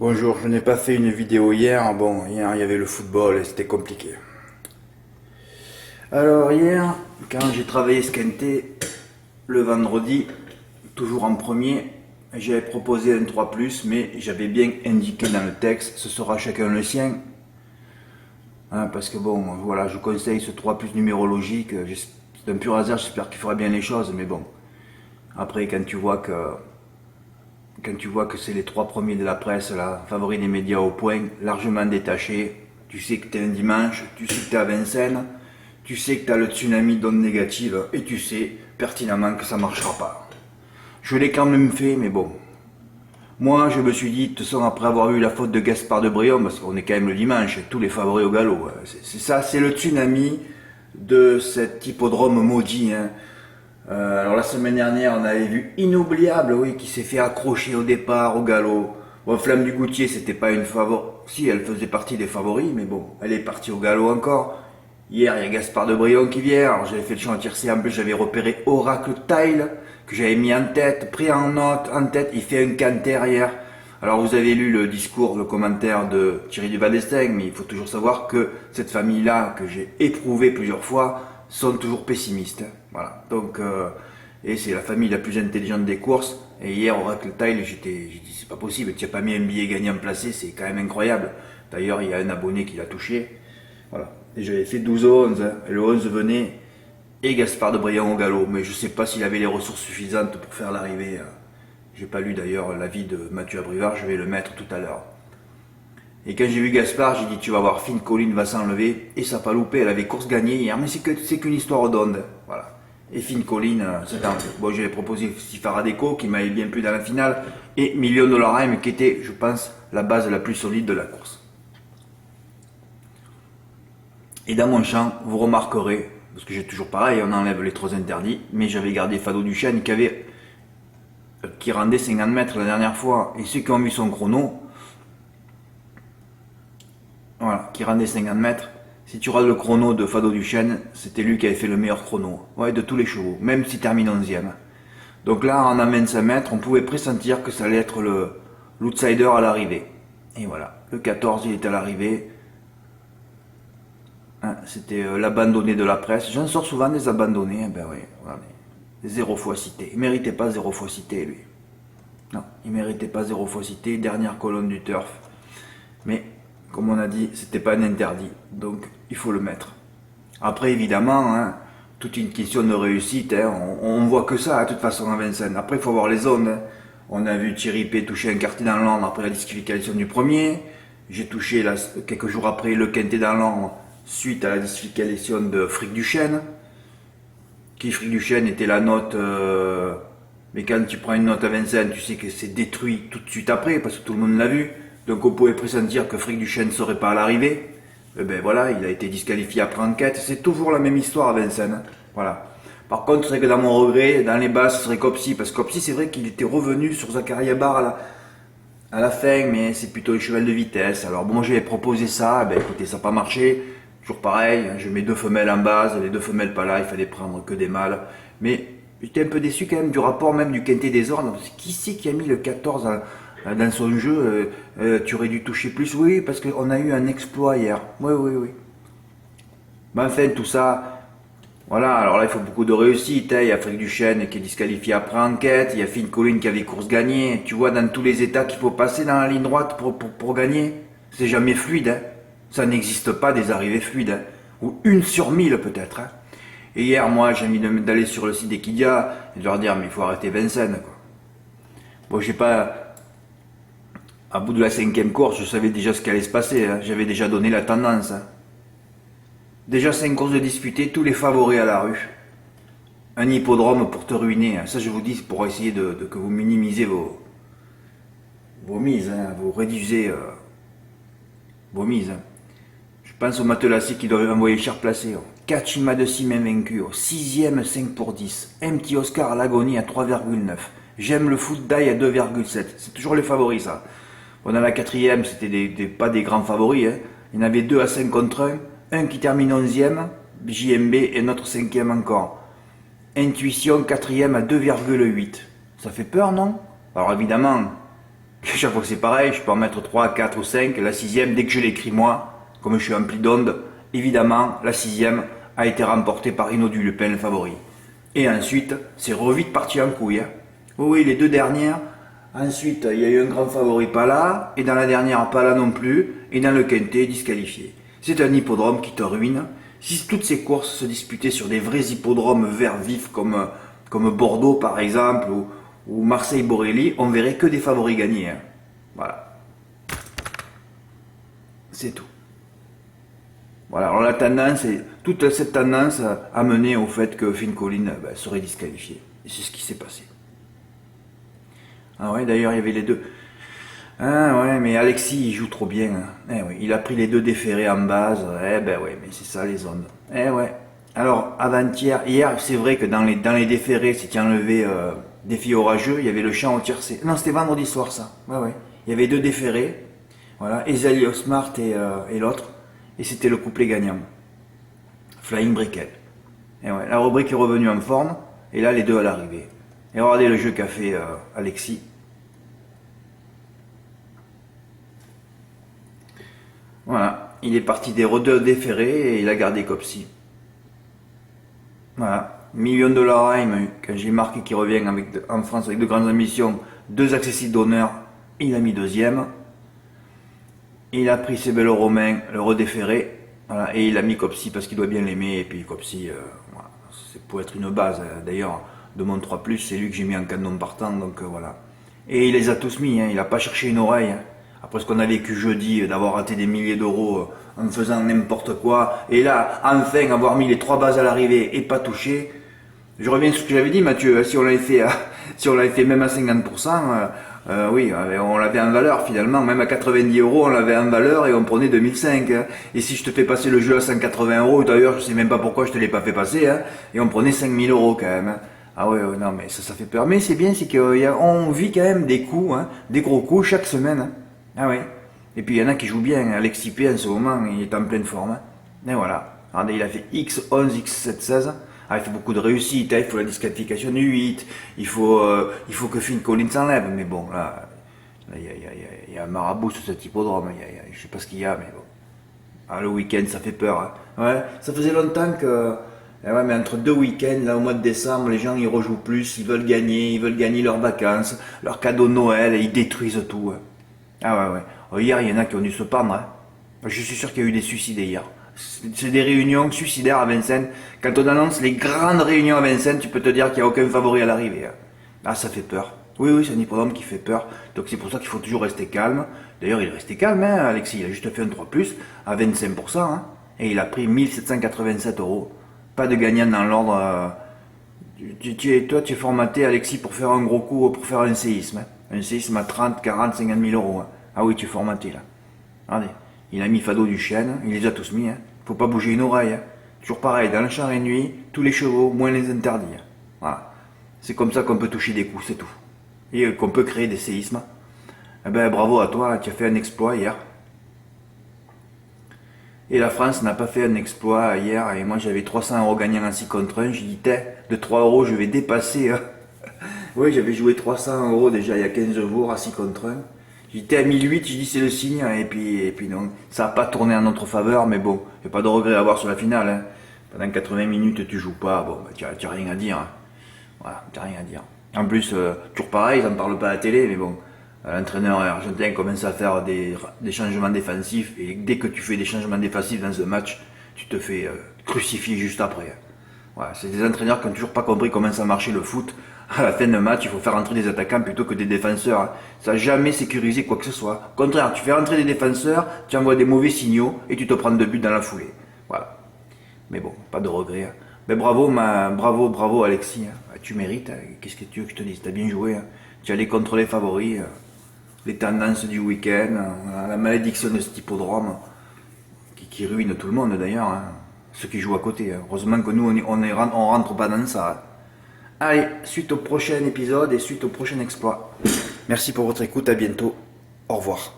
Bonjour, je n'ai pas fait une vidéo hier. Bon, hier il y avait le football et c'était compliqué. Alors hier, quand j'ai travaillé ce quintet, le vendredi, toujours en premier, j'avais proposé un 3+, mais j'avais bien indiqué dans le texte, ce sera chacun le sien. Hein, parce que bon, voilà, je conseille ce 3+ numérologique. C'est un pur hasard, j'espère qu'il fera bien les choses, mais bon. Après, quand tu vois que c'est les trois premiers de la presse, là, favoris des médias au point, largement détachés, tu sais que tu es un dimanche, tu sais que tu es à Vincennes, tu sais que tu as le tsunami d'ondes négatives, et tu sais pertinemment que ça ne marchera pas. Je l'ai quand même fait, mais bon. Moi, je me suis dit, de toute façon, après avoir eu la faute de Gaspard de Brion, parce qu'on est quand même le dimanche, tous les favoris au galop, c'est ça, c'est le tsunami de cet hippodrome maudit, hein. Alors la semaine dernière, on avait vu Inoubliable, oui, qui s'est fait accrocher au départ au galop. Bon, Flamme du Goutier, c'était pas une favori. Si, elle faisait partie des favoris, mais bon, elle est partie au galop encore. Hier, il y a Gaspard de Brion qui vient. Alors j'avais fait le champ tiercé, en plus j'avais repéré Oracle Tile, que j'avais mis en tête, pris en note, en tête. Il fait un canter hier. Alors vous avez lu le discours, le commentaire de Thierry Duvadestin, mais il faut toujours savoir que cette famille-là, que j'ai éprouvée plusieurs fois, sont toujours pessimistes. Voilà. Donc, et c'est la famille la plus intelligente des courses. Et hier, Oracle Tile, j'ai dit, c'est pas possible, tu n'as pas mis un billet gagnant placé, c'est quand même incroyable. D'ailleurs, il y a un abonné qui l'a touché. Voilà. Et j'avais fait 12 au 11, hein. Et le 11 venait, et Gaspard de Brion au galop. Mais je sais pas s'il avait les ressources suffisantes pour faire l'arrivée. J'ai pas lu d'ailleurs l'avis de Mathieu Abrivard, je vais le mettre tout à l'heure. Et quand j'ai vu Gaspard, j'ai dit tu vas voir, Fine Colline va s'enlever, et ça n'a pas loupé, elle avait course gagnée hier, mais c'est qu'une histoire d'onde, voilà. Et Fine Colline, c'est enlevé. Bon, j'avais proposé Sifaradeco, qui m'avait bien plu dans la finale, et Million Dollar Rhyme, qui était, je pense, la base la plus solide de la course. Et dans mon champ, vous remarquerez, parce que j'ai toujours pareil, on enlève les trop interdits, mais j'avais gardé Fado Duchesne, qui rendait 50 mètres la dernière fois, et ceux qui ont vu son chrono, voilà, qui rendait 50 mètres. Si tu regardes le chrono de Fado Duchesne, c'était lui qui avait fait le meilleur chrono. Ouais, de tous les chevaux, même s'il termine 11e. Donc là, en 25 mètres, on pouvait pressentir que ça allait être l'outsider à l'arrivée. Et voilà, le 14, il était à l'arrivée. Hein, c'était l'abandonné de la presse. J'en sors souvent des abandonnés. Ben oui, regardez. 0 fois cité. Il méritait pas 0 fois cité, lui. Non, il méritait pas 0 fois cité. Dernière colonne du turf. Mais comme on a dit, c'était pas un interdit, donc il faut le mettre. Après, évidemment, hein, toute une question de réussite, hein, on voit que ça, de toute façon, à Vincennes. Après, il faut voir les zones. Hein. On a vu Thierry P toucher un quartier dans l'Ordre après la disqualification du premier. J'ai touché quelques jours après le quintet dans l'Ordre suite à la disqualification de Fric Duchesne. Qui Fric Duchesne était la note, mais quand tu prends une note à Vincennes, tu sais que c'est détruit tout de suite après, parce que tout le monde l'a vu. Donc on pouvait pressentir que Fric Duchesne ne serait pas à l'arrivée. Et ben voilà, il a été disqualifié après enquête. C'est toujours la même histoire à Vincennes. Voilà. Par contre, c'est que dans mon regret, dans les basses, ce serait Copsy. Parce que Copsy, c'est vrai qu'il était revenu sur Zakaria Bar à la fin, mais c'est plutôt les chevals de vitesse. Alors bon, j'avais proposé ça. Ben écoutez, ça n'a pas marché. Toujours pareil, je mets 2 femelles en base, les 2 femelles pas là, il fallait prendre que des mâles. Mais j'étais un peu déçu quand même du rapport même du quintet des ordres. Qui c'est qui a mis le 14 dans son jeu? Tu aurais dû toucher plus? Oui, parce qu'on a eu un exploit hier. Oui, oui, oui. Mais enfin, tout ça, voilà, alors là, il faut beaucoup de réussite. Hein. Il y a Fric Duchesne qui est disqualifié après enquête, il y a Fine Colline qui avait course gagnée. Tu vois, dans tous les états qu'il faut passer dans la ligne droite pour gagner, c'est jamais fluide. Hein. Ça n'existe pas des arrivées fluides. Hein. Ou 1 sur 1000 peut-être. Hein. Et hier, moi, j'ai envie d'aller sur le site d'Equidia et de leur dire, mais il faut arrêter Vincennes. Quoi. Bon, j'ai pas... À bout de la 5e course, je savais déjà ce qui allait se passer. Hein. J'avais déjà donné la tendance. Hein. Déjà 5 courses de disputées, tous les favoris à la rue. Un hippodrome pour te ruiner. Hein. Ça, je vous dis, c'est pour essayer que vous minimisez vos mises. Hein. Vous réduisez vos mises. Hein. Je pense aux matelassiers qui doivent envoyer cher placé. Kachima de 6 mains vaincu. 6e, 5 pour 10. Un petit Oscar à l'agonie à 3,9. J'aime le foot d'ail à 2,7. C'est toujours les favoris, ça. Bon, dans la 4e, c'était pas des grands favoris. Hein. Il y en avait 2 à 5 contre 1. Un qui termine 11e, JMB, et notre 5e encore. Intuition, 4e à 2,8. Ça fait peur, non? Alors évidemment, Chaque fois que c'est pareil, je peux en mettre 3, 4 ou 5. La sixième, dès que je l'écris moi, comme je suis empli d'ondes, évidemment, la sixième a été remportée par Hinault du Lepin, le favori. Et ensuite, c'est revite parti en couille. Hein. Oui, les deux dernières. Ensuite, il y a eu un grand favori pas là, et dans la dernière, pas là non plus, et dans le quintet, disqualifié. C'est un hippodrome qui te ruine. Si toutes ces courses se disputaient sur des vrais hippodromes verts vifs comme Bordeaux par exemple, ou Marseille-Borelli, on verrait que des favoris gagnés. Hein. Voilà. C'est tout. Voilà, alors la tendance, toute cette tendance a mené au fait que Phil Collins serait disqualifié. Et c'est ce qui s'est passé. Ah ouais, d'ailleurs, il y avait les deux. Ah ouais, mais Alexis, il joue trop bien. Hein. Eh oui, il a pris les deux déférés en base. Eh ben ouais, mais c'est ça les ondes. Eh ouais. Alors, avant-hier, hier, c'est vrai que dans les déférés, si tu enlevais défi orageux, il y avait le champ au tiercé. Non, c'était vendredi soir, ça. Ouais, ouais. Il y avait deux déférés. Voilà, Ezelio Smart et l'autre. Et c'était le couplet gagnant. Flying Brickell. Et ouais, la rubrique est revenue en forme. Et là, les deux à l'arrivée. Et regardez le jeu qu'a fait Alexis. Voilà, il est parti des rodeurs déférés et il a gardé Copsy. Voilà, million de dollars quand j'ai marqué qu'il revient en France avec de grandes ambitions, 2 accessibles d'honneur, il a mis deuxième. Il a pris ses belles romains, le redéféré, voilà, et il a mis Copsy parce qu'il doit bien l'aimer. Et puis Copsy, voilà, c'est pour être une base. D'ailleurs, de mon 3+, c'est lui que j'ai mis en canon partant, donc voilà. Et il les a tous mis, hein, il n'a pas cherché une oreille. Hein. Après ce qu'on a vécu jeudi, d'avoir raté des milliers d'euros en faisant n'importe quoi, et là, enfin, avoir mis les 3 bases à l'arrivée et pas touché. Je reviens sur ce que j'avais dit, Mathieu, si on l'avait fait, si on l'avait fait même à 50%, oui, on l'avait en valeur finalement, même à 90 euros, on l'avait en valeur et on prenait 2005. Hein. Et si je te fais passer le jeu à 180 euros, d'ailleurs, je sais même pas pourquoi je te l'ai pas fait passer, hein, et on prenait 5000 euros quand même. Hein. Ah ouais, non, mais ça fait peur. Mais c'est bien, c'est qu'on vit quand même des coups, hein, des gros coups chaque semaine. Hein. Ah ouais. Et puis il y en a qui jouent bien. Alexis P en ce moment, il est en pleine forme. Hein. Et voilà. Regardez, il a fait X11, X7, 16. Ah, il fait beaucoup de réussite. Hein. Il faut la disqualification du 8. Il faut que Phil Collins s'enlève. Mais bon, là, il y a un marabout sur cet hippodrome. Je sais pas ce qu'il y a, mais bon. Ah, le week-end, ça fait peur. Hein. Ouais, ça faisait longtemps que. Ouais, mais entre 2 week-ends, là, au mois de décembre, les gens ils rejouent plus, ils veulent gagner leurs vacances, leurs cadeaux de Noël, et ils détruisent tout. Hein. Ah ouais, ouais. Oh, hier, il y en a qui ont dû se pendre. Hein. Je suis sûr qu'il y a eu des suicides hier. C'est des réunions suicidaires à Vincennes. Quand on annonce les grandes réunions à Vincennes, tu peux te dire qu'il n'y a aucun favori à l'arrivée. Hein. Ah, ça fait peur. Oui, oui, c'est un hippodrome qui fait peur. Donc c'est pour ça qu'il faut toujours rester calme. D'ailleurs, il est resté calme, hein, Alexis. Il a juste fait un 3+, à 25%. Hein, et il a pris 1787 euros. Pas de gagnant dans l'ordre. Toi, tu es formaté, Alexis, pour faire un gros coup, pour faire un séisme. Hein. Un séisme à 30, 40, 50 000 euros. Hein. Ah oui, tu es formaté là. Regardez, il a mis Fado du chêne, il les a tous mis. Hein. Faut pas bouger une oreille. Hein. Toujours pareil, dans le champ et nuit, tous les chevaux, moins les interdits. Hein. Voilà. C'est comme ça qu'on peut toucher des coups, c'est tout. Et qu'on peut créer des séismes. Eh ben, bravo à toi, tu as fait un exploit hier. Et la France n'a pas fait un exploit hier, et moi j'avais 300 euros gagnants en 6 contre 1, j'ai dit, de 3 euros je vais dépasser. Hein. Oui, j'avais joué 300 euros déjà il y a 15 jours à 6 contre 1. J'étais à 1008, j'ai dit c'est le signe, et puis non, ça n'a pas tourné en notre faveur, mais bon, il n'y a pas de regret à avoir sur la finale. Hein. Pendant 80 minutes tu joues pas, bon, bah, tu n'as rien à dire. Hein. Voilà, tu n'as rien à dire. En plus, toujours pareil, ils n'en parlent pas à la télé, mais bon, l'entraîneur argentin commence à faire des changements défensifs, et dès que tu fais des changements défensifs dans un match, tu te fais crucifier juste après. Voilà, c'est des entraîneurs qui n'ont toujours pas compris comment ça marchait le foot. À la fin d'un match, il faut faire rentrer des attaquants plutôt que des défenseurs. Hein. Ça n'a jamais sécurisé quoi que ce soit. Au contraire, tu fais rentrer des défenseurs, tu envoies des mauvais signaux et tu te prends 2 buts dans la foulée. Voilà. Mais bon, pas de regret. Hein. Mais bravo Alexis. Hein. Tu mérites. Hein. Qu'est-ce que tu veux que je te dise? T'as bien joué. Hein. Tu es allé contre les favoris, les tendances du week-end, la malédiction de cet hippodrome qui ruine tout le monde d'ailleurs. Hein. Ceux qui jouent à côté. Hein. Heureusement que nous, on rentre pas dans ça. Hein. Allez, suite au prochain épisode et suite au prochain exploit. Merci pour votre écoute, à bientôt. Au revoir.